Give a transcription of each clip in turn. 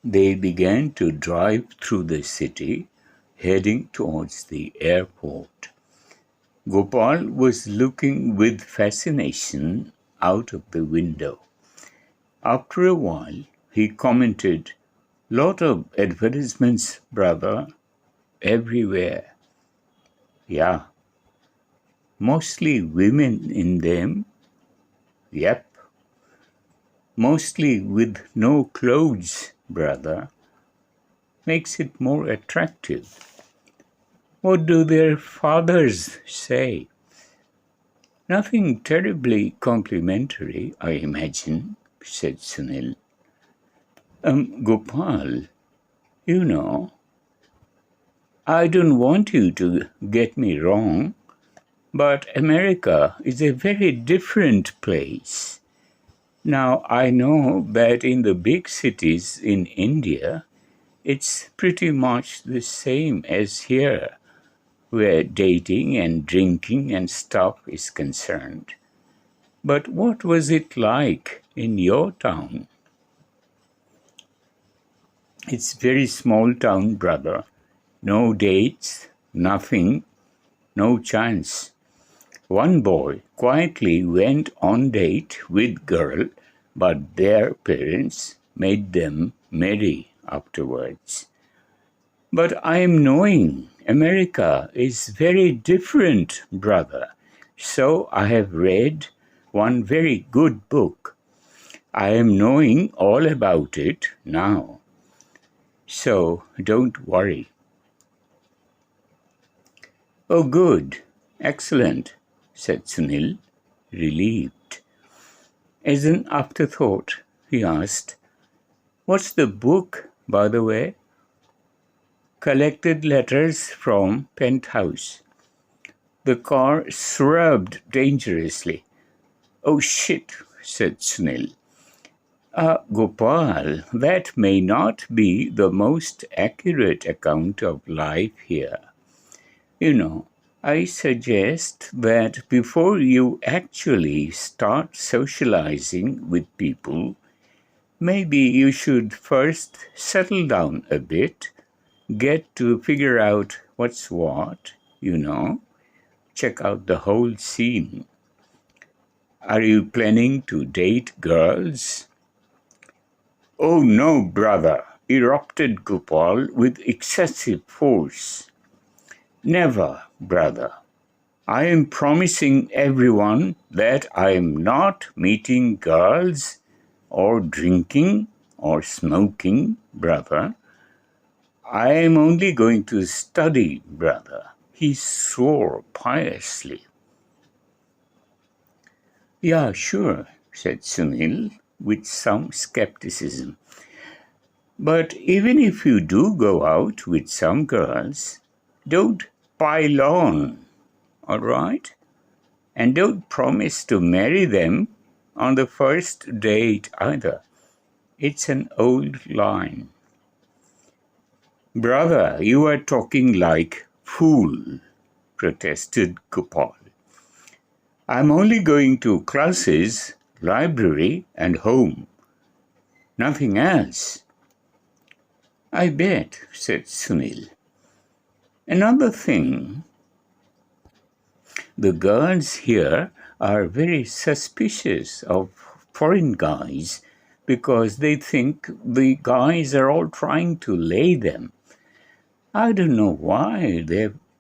They began to drive through the city, heading towards the airport. Gopal was looking with fascination out of the window. After a while, he commented, "Lot of advertisements, brother, everywhere." "Yeah, mostly women in them." "Yep, mostly with no clothes, brother. Makes it more attractive." "What do their fathers say?" "Nothing terribly complimentary, I imagine," said Sunil. Gopal, you know, I don't want you to get me wrong, but America is a very different place. Now, I know that in the big cities in India, it's pretty much the same as here, where dating and drinking and stuff is concerned. But what was it like in your town? "It's very small town, brother. No dates, nothing, no chance. One boy quietly went on date with girl, but their parents made them marry afterwards. But I am knowing America is very different, brother. So I have read one very good book. I am knowing all about it now. So don't worry." "Oh, good. Excellent," said Sunil, relieved. As an afterthought, he asked, "What's the book, by the way?" "Collected Letters from Penthouse." The car swerved dangerously. "Oh, shit," said Sunil. Gopal, that may not be the most accurate account of life here. You know, I suggest that before you actually start socializing with people, maybe you should first settle down a bit, get to figure out what's what, check out the whole scene. Are you planning to date girls?" "Oh no, brother," erupted Gopal with excessive force. "Never, brother. I am promising everyone that I am not meeting girls or drinking or smoking, brother. I am only going to study, brother." He swore piously. "Yeah, sure," said Sunil with some skepticism. "But even if you do go out with some girls, don't pile on, all right? And don't promise to marry them on the first date either. It's an old line." "Brother, you are talking like fool," protested Gopal. "I'm only going to classes, library, and home. Nothing else." "I bet," said Sunil. "Another thing, the girls here are very suspicious of foreign guys because they think the guys are all trying to lay them. I don't know why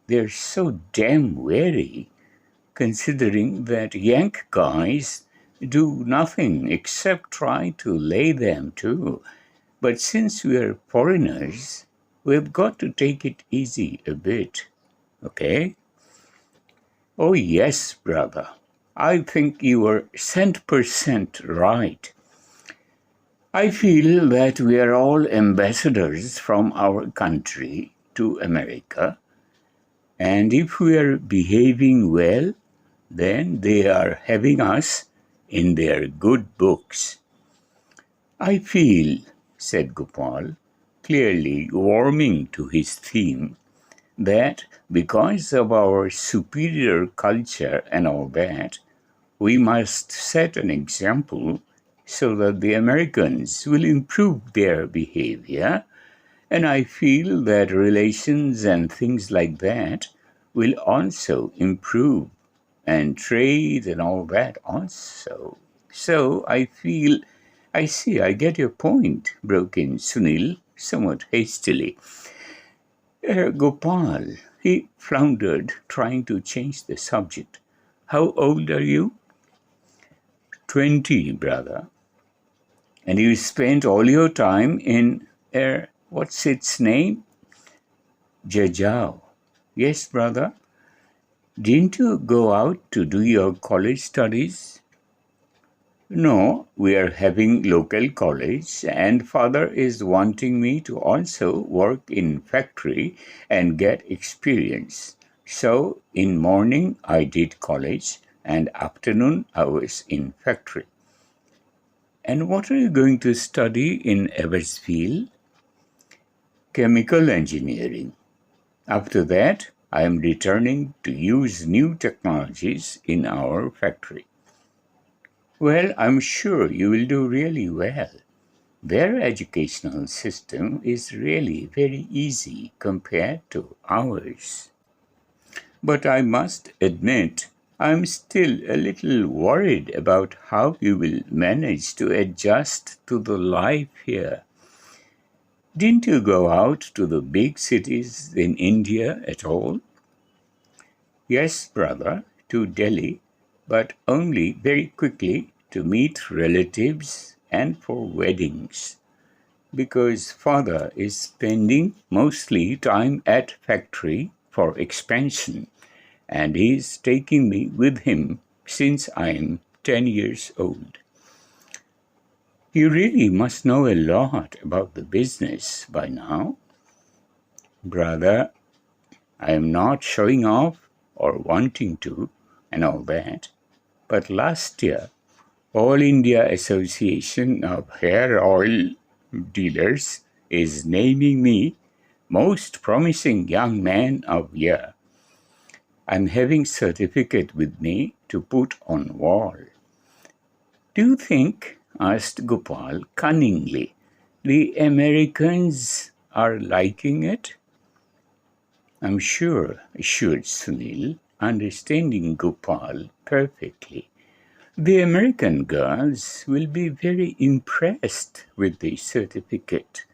they're so damn wary, considering that Yank guys do nothing except try to lay them too. But since we're foreigners, we've got to take it easy a bit, okay?" "Oh, yes, brother. I think you are cent% right. I feel that we are all ambassadors from our country to America, and if we are behaving well, then they are having us in their good books." "I feel," said Gopal, clearly warming to his theme, "that because of our superior culture and all that, we must set an example so that the Americans will improve their behavior. And I feel that relations and things like that will also improve, and trade and all that also. So I feel, I get your point, broke in Sunil somewhat hastily. Gopal, he floundered, trying to change the subject. How old are you? 20, brother. And you spent all your time in, what's its name? Jajao. Yes, brother. Didn't you go out to do your college studies? No, we are having local college, and father is wanting me to also work in factory and get experience. So in morning I did college, and afternoon I was in factory. And what are you going to study in Eversfield? Chemical engineering. After that, I am returning to use new technologies in our factory. Well, I'm sure you will do really well. Their educational system is really very easy compared to ours. But I must admit, I'm still a little worried about how you will manage to adjust to the life here. Didn't you go out to the big cities in India at all? Yes, brother, to Delhi, but only very quickly to meet relatives and for weddings, because father is spending mostly time at factory for expansion, and he is taking me with him since I am 10 years old. You really must know a lot about the business by now. Brother, I am not showing off or wanting to and all that, but last year, All India Association of Hair Oil Dealers is naming me Most Promising Young Man of Year. I'm having certificate with me to put on wall. Do you think, asked Gopal cunningly, the Americans are liking it? I'm sure, assured Sunil, understanding Gopal perfectly. The American girls will be very impressed with the certificate.